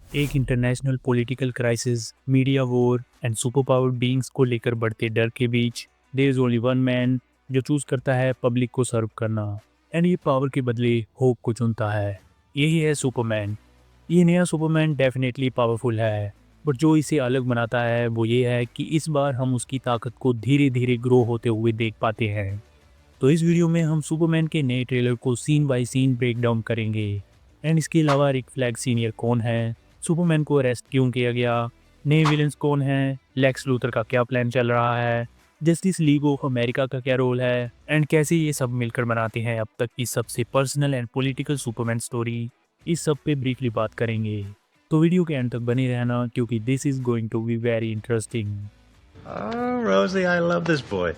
एक international political crisis, media war and super power beings को लेकर बढ़ते डर के बीच there is only one man जो चूज करता है पब्लिक को सर्व करना एंड ये पावर के बदले होप को चुनता है। यही है सुपरमैन। ये नया सुपरमैन डेफिनेटली पावरफुल है, बट जो इसे अलग बनाता है वो ये है कि इस बार हम उसकी ताकत को धीरे धीरे ग्रो होते हुए देख पाते हैं। तो इस वीडियो में हम सुपरमैन के नए ट्रेलर को scene by scene break down करेंगे एंड इसके अलावा रिक फ्लैग सीनियर कौन है, सुपरमैन को अरेस्ट क्यों किया गया, नए विलेंस कौन हैं, लेक्स लूथर का क्या प्लान चल रहा है, जस्टिस लीग ऑफ अमेरिका का क्या रोल है एंड कैसे ये सब मिलकर बनाते हैं अब तक की सबसे personal and political Superman story. इस सब पे ब्रीफली बात करेंगे, तो वीडियो के एंड तक बने रहना क्योंकि this is going to be very interesting. Oh, Rosie, I love this boy.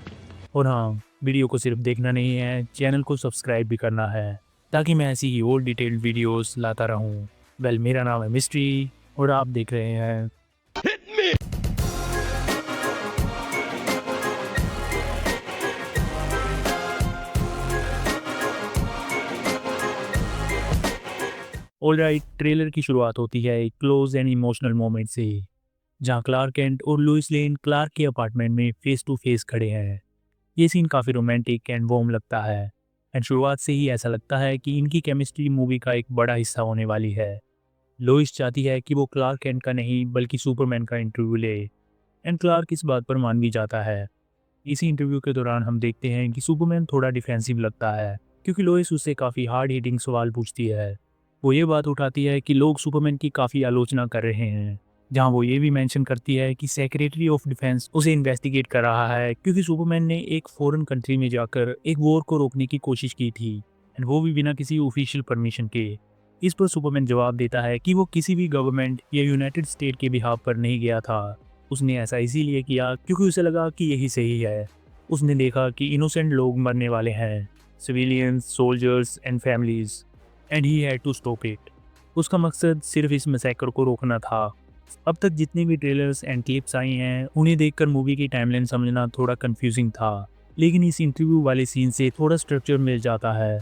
और हाँ, वीडियो को सिर्फ देखना नहीं है, चैनल को सब्सक्राइब भी करना है ताकि मैं ऐसी ही और डिटेल्ड वीडियोस लाता रहूँ। वेल, मेरा नाम है मिस्ट्री और आप देख रहे हैं ऑलराइट। ट्रेलर की शुरुआत होती है एक क्लोज एंड इमोशनल मोमेंट से, जहाँ क्लार्क केंट और लुइस लेन क्लार्क के अपार्टमेंट में फेस टू फेस खड़े हैं। ये सीन काफ़ी रोमांटिक एंड वार्म लगता है एंड शुरुआत से ही ऐसा लगता है कि इनकी केमिस्ट्री मूवी का एक बड़ा हिस्सा होने वाली है। लोइस चाहती है कि वो क्लार्क केंट का नहीं बल्कि सुपरमैन का इंटरव्यू ले एंड क्लार्क इस बात पर मान भी जाता है। इसी इंटरव्यू के दौरान हम देखते हैं कि सुपरमैन थोड़ा डिफेंसिव लगता है क्योंकि लोइस उससे काफ़ी हार्ड हिटिंग सवाल पूछती है। वो ये बात उठाती है कि लोग सुपरमैन की काफ़ी आलोचना कर रहे हैं, जहां वो ये भी मेंशन करती है कि सेक्रेटरी ऑफ डिफेंस उसे इन्वेस्टिगेट कर रहा है क्योंकि सुपरमैन ने एक फॉरेन कंट्री में जाकर एक वॉर को रोकने की कोशिश की थी एंड वो भी बिना किसी ऑफिशियल परमिशन के। इस पर सुपरमैन जवाब देता है कि वो किसी भी गवर्नमेंट या यूनाइटेड स्टेट के बिहाफ पर नहीं गया था। उसने ऐसा इसीलिए किया क्योंकि उसे लगा कि यही सही है। उसने देखा कि इनोसेंट लोग मरने वाले हैं, civilians, soldiers and families, and he had to stop it. उसका मकसद सिर्फ इस मैसेकर को रोकना था। अब तक जितने भी ट्रेलर्स एंड क्लिप्स आई हैं उन्हें देखकर मूवी की टाइमलाइन समझना थोड़ा कंफ्यूजिंग था, लेकिन इस इंटरव्यू वाले सीन से थोड़ा स्ट्रक्चर मिल जाता है।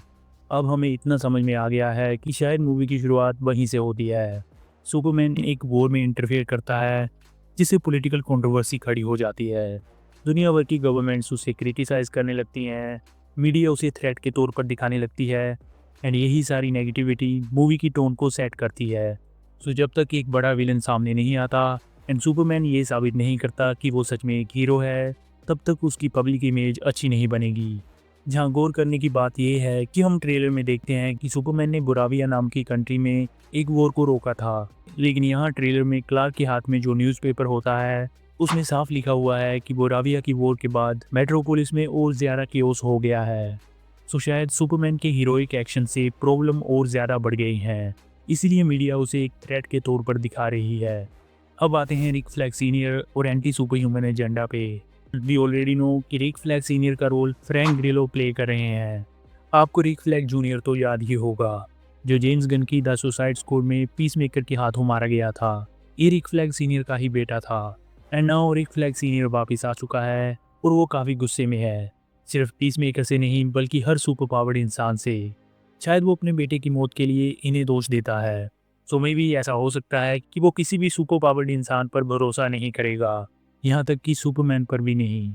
अब हमें इतना समझ में आ गया है कि शायद मूवी की शुरुआत वहीं से होती है। सुपरमैन एक वॉर में इंटरफेयर करता है जिससे पॉलिटिकल कंट्रोवर्सी खड़ी हो जाती है। दुनिया भर की गवर्नमेंट्स उसे क्रिटिसाइज करने लगती हैं, मीडिया उसे थ्रेट के तौर पर दिखाने लगती है एंड यही सारी नेगेटिविटी मूवी की टोन को सेट करती है। सो जब तक एक बड़ा विलन सामने नहीं आता एंड सुपरमैन ये साबित नहीं करता कि वो सच में एक हीरो है, तब तक उसकी पब्लिक इमेज अच्छी नहीं बनेगी। जहाँ गौर करने की बात यह है कि हम ट्रेलर में देखते हैं कि सुपरमैन ने बुराविया नाम की कंट्री में एक वॉर को रोका था, लेकिन यहाँ ट्रेलर में क्लार्क के हाथ में जो न्यूज़पेपर होता है उसमें साफ लिखा हुआ है कि बोराविया की वॉर के बाद मेट्रोपोलिस में और ज़्यादा केओस हो गया है। सो शायद सुपरमैन के हीरोइक एक्शन से प्रॉब्लम और ज़्यादा बढ़ गई हैं, इसीलिए मीडिया उसे एक थ्रेट के तौर पर दिखा रही है। अब आते हैं रिक फ्लैग सीनियर और एंटी सुपर ह्यूमन एजेंडा पे। वी ऑलरेडी नो कि रिक फ्लैग सीनियर का रोल फ्रैंक ग्रिलो प्ले कर रहे हैं। आपको रिक फ्लैग जूनियर तो याद ही होगा, जो जेम्स गन की द सुसाइड स्क्वाड में पीस मेकर के हाथों मारा गया था। ये रिक फ्लैग सीनियर का ही बेटा था and now Rick Flag senior वापस आ चुका है और वो काफ़ी गुस्से में है, सिर्फ पीस मेकर से नहीं बल्कि हर सुपर पावर्ड इंसान से। शायद वो अपने बेटे की मौत के लिए इन्हें दोष देता है। सो मे भी ऐसा हो सकता है कि वो किसी भी सुपर पावर्ड इंसान पर भरोसा नहीं करेगा, यहाँ तक कि सुपरमैन पर भी नहीं।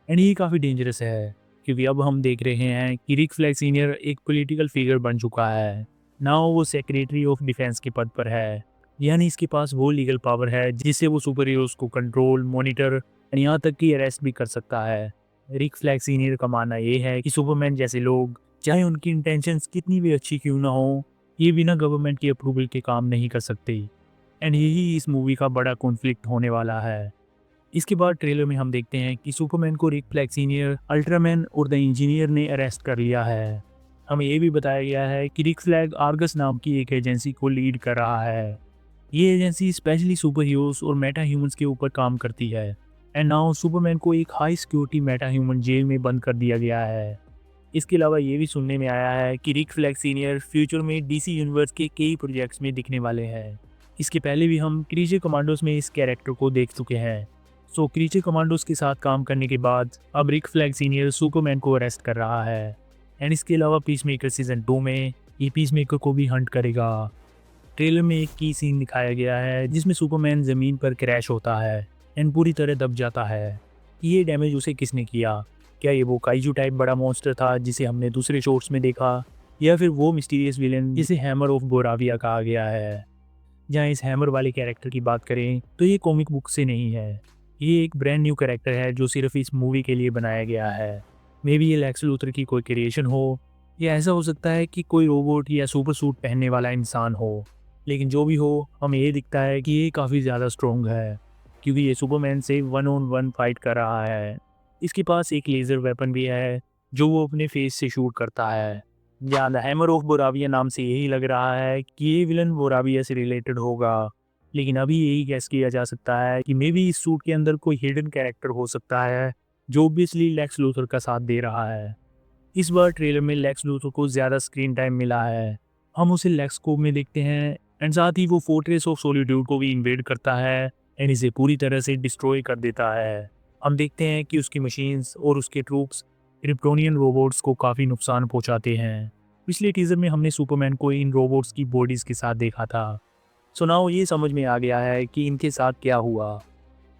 एंड ये काफ़ी डेंजरस है क्योंकि अब हम देख रहे हैं कि रिक फ्लैग सीनियर एक पॉलिटिकल फिगर बन चुका है। नाउ वो सेक्रेटरी ऑफ डिफेंस के पद पर है, यानी इसके पास वो लीगल पावर है जिससे वो सुपर हीरोज को कंट्रोल, मॉनिटर और यहाँ तक कि अरेस्ट भी कर सकता है। रिक फ्लैग सीनियर का मानना ये है कि सुपरमैन जैसे लोग, चाहे उनकी इंटेंशंस कितनी भी अच्छी क्यों ना हो, ये बिना गवर्नमेंट की अप्रूवल के काम नहीं कर सकते। एंड यही इस मूवी का बड़ा कॉन्फ्लिक्ट होने वाला है। इसके बाद ट्रेलर में हम देखते हैं कि सुपरमैन को रिक फ्लैग सीनियर, अल्ट्रामैन और द इंजीनियर ने अरेस्ट कर लिया है। हमें ये भी बताया गया है कि रिक फ्लैग आर्गस नाम की एक एजेंसी को लीड कर रहा है। ये एजेंसी स्पेशली सुपर हीरोज और मेटा ह्यूमंस के ऊपर काम करती है एंड नाउ सुपरमैन को एक high security meta human jail में बंद कर दिया गया है। इसके अलावा ये भी सुनने में आया है कि रिक फ्लैग सीनियर फ्यूचर में डीसी यूनिवर्स के कई प्रोजेक्ट्स में दिखने वाले हैं। इसके पहले भी हम क्रीचर कमांडोज में इस कैरेक्टर को देख चुके हैं। सो क्रीचर कमांडोज के साथ काम करने के बाद अब रिक फ्लैग सीनियर सुपरमैन को अरेस्ट कर रहा है एंड इसके अलावा पीस मेकर सीजन 2 में ये पीस मेकर को भी हंट करेगा। ट्रेलर में एक की सीन दिखाया गया है जिसमें सुपरमैन ज़मीन पर क्रैश होता है एंड पूरी तरह दब जाता है। ये डैमेज उसे किसने किया? क्या ये वो काइजू टाइप बड़ा मॉन्स्टर था जिसे हमने दूसरे शॉट्स में देखा, या फिर वो मिस्टीरियस विलेन जिसे हैमर ऑफ बोराविया कहा गया है? जहाँ इस हैमर वाले कैरेक्टर की बात करें तो ये कॉमिक बुक से नहीं है। ये एक ब्रांड न्यू कैरेक्टर है जो सिर्फ इस मूवी के लिए बनाया गया है। मे बी ये लेक्स लूथर की कोई क्रिएशन हो, या ऐसा हो सकता है कि कोई रोबोट या सुपर सूट पहनने वाला इंसान हो। लेकिन जो भी हो, हमें ये दिखता है कि ये काफ़ी ज़्यादा स्ट्रॉन्ग है, क्योंकि ये सुपरमैन से 1-on-1 फाइट कर रहा है। इसके पास एक लेज़र वेपन भी है जो वो अपने फेस से शूट करता है। या द हैमर ऑफ बोराविया नाम से यही लग रहा है कि ये विलन बोराविया से रिलेटेड होगा। लेकिन अभी यही गैस किया जा सकता है कि मे बी इस सूट के अंदर कोई हिडन कैरेक्टर हो सकता है जो ऑब्वियसली लेक्स लूथर का साथ दे रहा है। इस बार ट्रेलर में लेक्स लूथर को ज़्यादा स्क्रीन टाइम मिला है। हम उसे लेक्स कोव में देखते हैं एंड साथ ही वो फोर्ट्रेस ऑफ सॉलिट्यूड को भी इन्वेड करता है एंड इसे पूरी तरह से डिस्ट्रॉय कर देता है। हम देखते हैं कि उसकी मशीन्स और उसके ट्रूप्स क्रिप्टोनियन रोबोट्स को काफ़ी नुकसान पहुंचाते हैं। पिछले टीज़र में हमने सुपरमैन को इन रोबोट्स की बॉडीज़ के साथ देखा था। सो नाउ ये समझ में आ गया है कि इनके साथ क्या हुआ।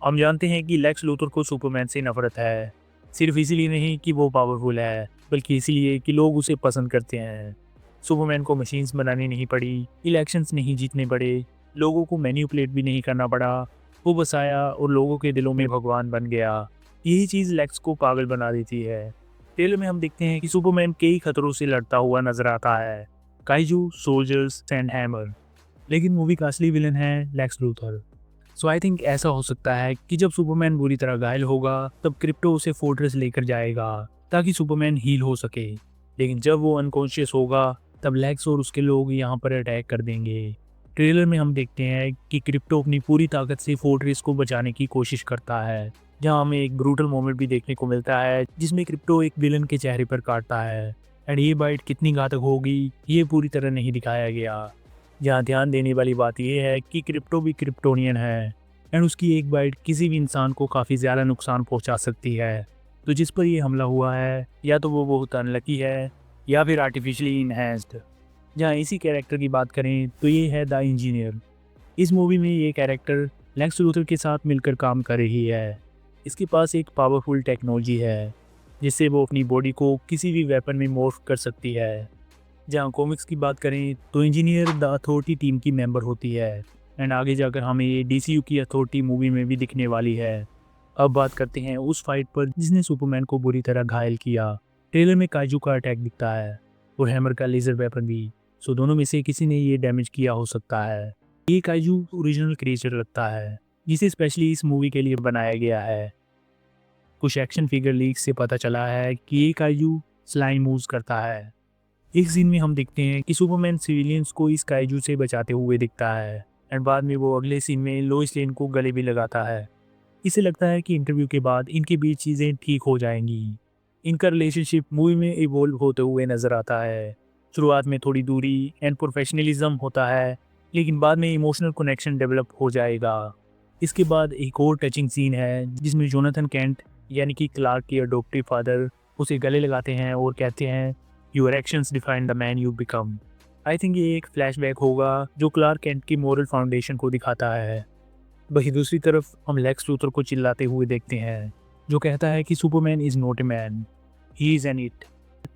हम जानते हैं कि लेक्स लूथर को सुपरमैन से नफरत है, सिर्फ इसीलिए नहीं कि वो पावरफुल है, बल्कि इसीलिए कि लोग उसे पसंद करते हैं। सुपरमैन को मशीन्स बनानी नहीं पड़ी, इलेक्शंस नहीं जीतने पड़े, लोगों को मैनिपुलेट भी नहीं करना पड़ा। वो बस आया और लोगों के दिलों में भगवान बन गया। यही चीज़ लेक्स को पागल बना देती है। ट्रेलर में हम देखते हैं कि सुपरमैन कई खतरों से लड़ता हुआ नजर आता है, काइजू, सोल्जर्स एंड हैमर। लेकिन मूवी का असली विलन है Lex Luthor. So I think ऐसा हो सकता है कि जब सुपरमैन बुरी तरह घायल होगा तब क्रिप्टो उसे फोर्ट्रेस लेकर जाएगा ताकि सुपरमैन हील हो सके। लेकिन जब वो अनकॉन्शियस होगा तब लेक्स और उसके लोग यहाँ पर अटैक कर देंगे। ट्रेलर में हम देखते हैं कि क्रिप्टो अपनी पूरी ताकत से फोर्ट्रेस को बचाने की कोशिश करता है, जहाँ हमें एक ब्रूटल मोमेंट भी देखने को मिलता है जिसमें क्रिप्टो एक विलन के चेहरे पर काटता है। एंड ये बाइट कितनी घातक होगी ये पूरी तरह नहीं दिखाया गया। जहाँ ध्यान देने वाली बात यह है कि क्रिप्टो भी क्रिप्टोनियन है एंड उसकी एक बाइट किसी भी इंसान को काफ़ी ज़्यादा नुकसान पहुँचा सकती है। तो जिस पर ये हमला हुआ है या तो वो बहुत अनलकी है या फिर आर्टिफिशियली इन्हेंस्ड। जहाँ इसी कैरेक्टर की बात करें तो ये है द इंजीनियर। इस मूवी में ये कैरेक्टर लेक्स लूथर के साथ मिलकर काम कर रही है। इसके पास एक पावरफुल टेक्नोलॉजी है जिससे वो अपनी बॉडी को किसी भी वेपन में मॉर्फ कर सकती है। जहाँ कॉमिक्स की बात करें तो इंजीनियर द अथॉरिटी टीम की मेंबर होती है एंड आगे जाकर हमें ये DCU की अथॉरिटी मूवी में भी दिखने वाली है। अब बात करते हैं उस फाइट पर जिसने सुपरमैन को बुरी तरह घायल किया। ट्रेलर में काइजू का अटैक दिखता है और हैमर का लेज़र वेपन भी। सो दोनों में से किसी ने ये डैमेज किया हो सकता है। ये काइजू ओरिजिनल क्रिएचर लगता है जिसे स्पेशली इस मूवी के लिए बनाया गया है। कुछ एक्शन फिगर लीक से पता चला है कि ये काइजू स्लाइम मूव्स करता है। एक सीन में हम देखते हैं कि सुपरमैन सिविलियंस को इस काइजू से बचाते हुए दिखता है एंड बाद में वो अगले सीन में लोइस लेन को गले भी लगाता है। इसे लगता है कि इंटरव्यू के बाद इनके बीच चीज़ें ठीक हो जाएंगी। इनका रिलेशनशिप मूवी में इवॉल्व होते हुए नज़र आता है। शुरुआत में थोड़ी दूरी एंड प्रोफेशनलिज्म होता है, लेकिन बाद में इमोशनल कनेक्शन डेवलप हो जाएगा। इसके बाद एक और टचिंग सीन है जिसमें जोनाथन केंट यानी कि क्लार्क के अडॉप्टिव फादर उसे गले लगाते हैं और कहते हैं your actions define the man you become. I think ये एक फ्लैशबैक होगा जो क्लार्क केंट की मॉरल फाउंडेशन को दिखाता है। वहीं दूसरी तरफ हम लेक्स लूथर को चिल्लाते हुए देखते हैं जो कहता है कि Superman is not a man, he is an it.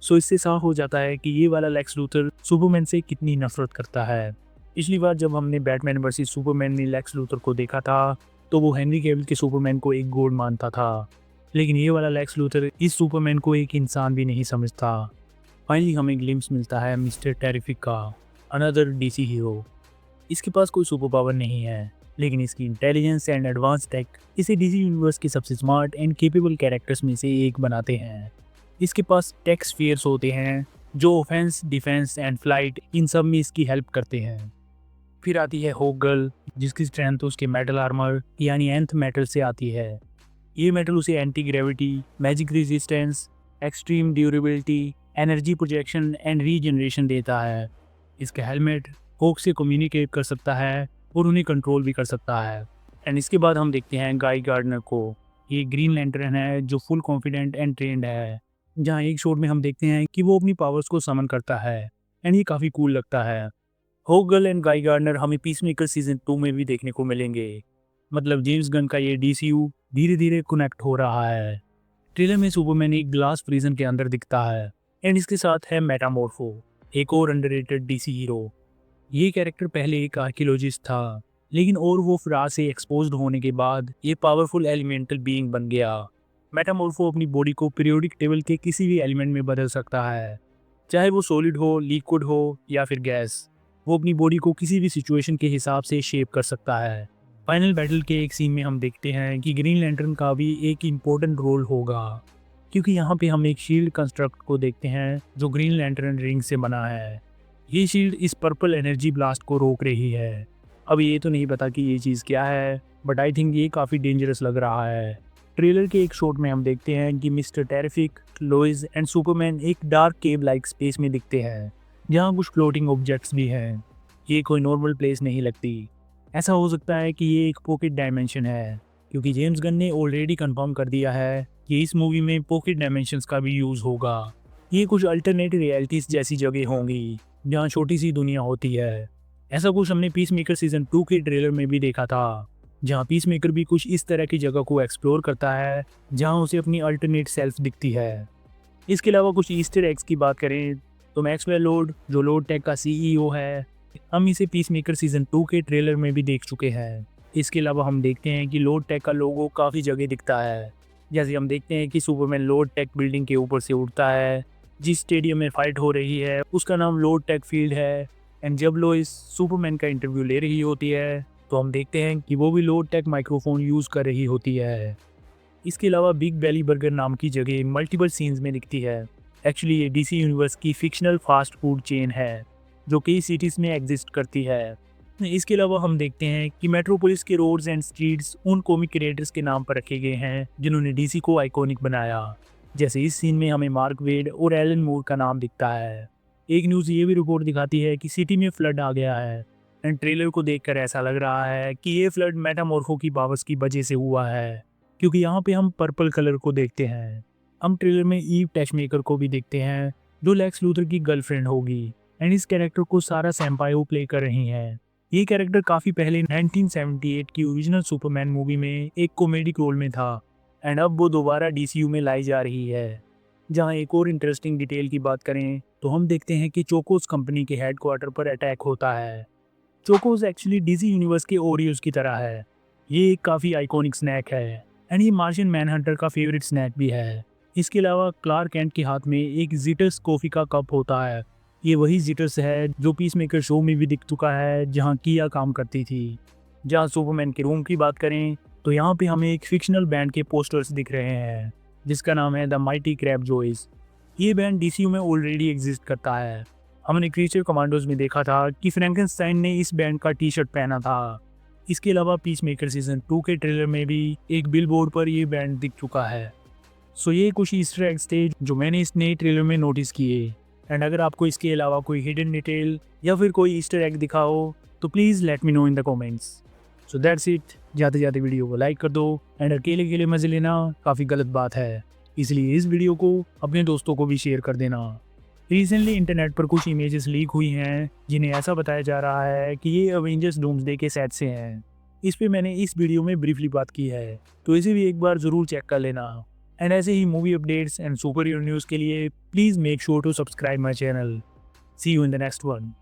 So इससे साफ हो जाता है कि ये वाला लेक्स लूथर सुपरमैन से कितनी नफरत करता है। पिछली बार जब हमने बैटमैन वर्सेस सुपरमैन में लेक्स लूथर को देखा था तो वो हेनरी कैविल के सुपरमैन को एक गॉड मानता था, लेकिन ये वाला लेक्स लूथर इस सुपरमैन को एक इंसान भी नहीं समझता। फाइनली हमें ग्लिम्स मिलता है मिस्टर टेरिफिक का, अनदर DC हीरो। इसके पास कोई सुपर पावर नहीं है, लेकिन इसकी इंटेलिजेंस एंड एडवांस टेक इसे DC यूनिवर्स के सबसे स्मार्ट एंड केपेबल कैरेक्टर्स में से एक बनाते हैं। इसके पास टेक स्फीयर्स होते हैं जो offence, defence and flight in सब में इसकी हेल्प करते हैं। फिर आती है होक गर्ल जिसकी स्ट्रेंथ उसके मेटल आर्मर यानी एंथ मेटल से आती है। ये मेटल उसे anti gravity, magic resistance, extreme durability, energy projection and regeneration देता है। इसका हेलमेट होक से कम्युनिकेट कर सकता है और उन्हें कंट्रोल भी कर सकता है। एंड इसके बाद हम देखते हैं गाई गार्डनर को। ये ग्रीन लैंटर्न है जो फुल कॉन्फिडेंट एंड ट्रेंड है। जहाँ एक शॉट में हम देखते हैं कि वो अपनी पावर्स को समन करता है एंड ये काफ़ी कूल लगता है। होगल एंड गाई गार्डनर हमें पीसमेकर सीजन 2 में भी देखने को मिलेंगे। मतलब जेम्स गन का ये डीसीयू धीरे धीरे कनेक्ट हो रहा है। ट्रेलर में सुपरमैन एक ग्लास प्रिजन के अंदर दिखता है एंड इसके साथ है मेटामॉर्फो, एक और अंडररेटेड डीसी हीरो। ये कैरेक्टर पहले एक आर्कियोलॉजिस्ट था, लेकिन और वो फ्रा से एक्सपोज्ड होने के बाद ये पावरफुल एलिमेंटल बीइंग बन गया। मेटामॉर्फो अपनी बॉडी को पीरियोडिक टेबल के किसी भी एलिमेंट में बदल सकता है, चाहे वो सॉलिड हो, लिक्विड हो या फिर गैस। वो अपनी बॉडी को किसी भी सिचुएशन के हिसाब से शेप कर सकता है। फाइनल बैटल के एक सीन में हम देखते हैं कि ग्रीन लैंटर्न का भी एक इम्पोर्टेंट रोल होगा, क्योंकि यहाँ पे हम एक शील्ड कंस्ट्रक्ट को देखते हैं जो ग्रीन लैंटर्न रिंग से बना है। ये शील्ड इस पर्पल एनर्जी ब्लास्ट को रोक रही है। अब ये तो नहीं पता कि ये चीज़ क्या है, बट आई थिंक ये काफ़ी डेंजरस लग रहा है। ट्रेलर के एक शॉट में हम देखते हैं कि mister Terrific, Lois and Superman एक डार्क केव लाइक स्पेस में दिखते हैं, जहाँ कुछ फ्लोटिंग ऑब्जेक्ट्स भी हैं। ये कोई नॉर्मल प्लेस नहीं लगती। ऐसा हो सकता है कि ये एक पॉकेट डायमेंशन है, क्योंकि जेम्स गन ने ऑलरेडी कंफर्म कर दिया है कि इस मूवी में पॉकेट डायमेंशंस का भी यूज़ होगा। ये कुछ अल्टरनेट रियलिटीज़ जैसी जगह होंगी जहाँ छोटी सी दुनिया होती है। ऐसा कुछ हमने पीसमेकर सीजन 2 के ट्रेलर में भी देखा था, जहाँ पीसमेकर भी कुछ इस तरह की जगह को एक्सप्लोर करता है जहाँ उसे अपनी अल्टरनेट सेल्फ दिखती है। इसके अलावा कुछ ईस्टर एग्स की बात करें तो मैक्सवेल लॉर्ड, जो लॉर्ड टेक का सीईओ है, हम इसे पीसमेकर सीजन 2 के ट्रेलर में भी देख चुके हैं। इसके अलावा हम देखते हैं कि लॉर्ड टेक का लोगो काफ़ी जगह दिखता है। जैसे हम देखते हैं कि सुपरमैन लॉर्ड टेक बिल्डिंग के ऊपर से उड़ता है। जिस स्टेडियम में फाइट हो रही है उसका नाम लॉर्ड टेक फील्ड है। एंड जब लोइस सुपरमैन का इंटरव्यू ले रही होती है तो हम देखते हैं कि वो भी लॉर्ड टेक माइक्रोफोन यूज़ कर रही होती है। इसके अलावा बिग बेली बर्गर नाम की जगह मल्टीपल सीन्स में दिखती है। एक्चुअली ये डीसी यूनिवर्स की फिक्शनल फास्ट फूड चेन है जो कई सिटीज़ में एग्जिस्ट करती है। इसके अलावा हम देखते हैं कि मेट्रोपोलिस के रोड्स एंड स्ट्रीट्स उन कॉमिक क्रिएटर्स के नाम पर रखे गए हैं जिन्होंने डीसी को आइकॉनिक बनाया। जैसे इस सीन में हमें मार्क वेड और एलन मूर का नाम दिखता है। एक न्यूज़ ये भी रिपोर्ट दिखाती है कि सिटी में फ्लड आ गया है एंड ट्रेलर को देखकर ऐसा लग रहा है कि ये फ्लड मेटामॉर्फो की पावर्स की वजह से हुआ है, क्योंकि यहाँ पे हम पर्पल कलर को देखते हैं। हम ट्रेलर में ईव टैशमेकर को भी देखते हैं जो लेक्स लूथर की गर्लफ्रेंड होगी एंड इस कैरेक्टर को सारा सैम्पायो प्ले कर रही हैं। ये कैरेक्टर काफ़ी पहले 1978 की ओरिजिनल सुपरमैन मूवी में एक कॉमेडिक रोल में था एंड अब वो दोबारा डीसीयू में लाई जा रही है। जहाँ एक और इंटरेस्टिंग डिटेल की बात करें तो हम देखते हैं कि चोकोस कंपनी के हेडक्वार्टर पर अटैक होता है। चोकोस एक्चुअली डीसी यूनिवर्स के ओरियोस की तरह है। ये एक काफ़ी आइकॉनिक स्नैक है एंड ये मार्शियन मैनहंटर का फेवरेट स्नैक भी है। इसके अलावा क्लार्क कैंट के हाथ में एक जिटर्स कॉफ़ी का कप होता है। ये वही जिटर्स है जो पीसमेकर शो में भी दिख चुका है जहाँ किया काम करती थी। जहाँ सुपरमैन के रूम की बात करें तो यहाँ पे हमें एक फिक्शनल बैंड के पोस्टर्स दिख रहे हैं जिसका नाम है द माइटी क्रैब जॉयज। ये बैंड डीसीयू में ऑलरेडी एग्जिस्ट करता है। हमने क्रीचर कमांडोज में देखा था कि फ्रैंकेनस्टाइन ने इस बैंड का टी शर्ट पहना था। इसके अलावा पीसमेकर सीजन 2 के ट्रेलर में भी एक बिलबोर्ड पर ये बैंड दिख चुका है। सो ये कुछ ईस्टर एग्स थे जो मैंने इस नए ट्रेलर में नोटिस किए। एंड अगर आपको इसके अलावा कोई हिडन डिटेल या फिर कोई ईस्टर एग दिखा हो तो please let me know in the comments. So that's it. जाते जाते वीडियो को लाइक कर दो एंड अकेले अकेले मज़े लेना काफ़ी गलत बात है, इसलिए इस वीडियो को अपने दोस्तों को भी शेयर कर देना। रिसेंटली इंटरनेट पर कुछ इमेजेस लीक हुई हैं जिन्हें ऐसा बताया जा रहा है कि ये अवेंजर्स डूम्सडे के सेट से हैं। इस पे मैंने इस वीडियो में ब्रीफली बात की है, तो इसे भी एक बार ज़रूर चेक कर लेना। एंड ऐसे ही movie updates and super hero news के लिए please make sure to subscribe my channel. See you in the next one.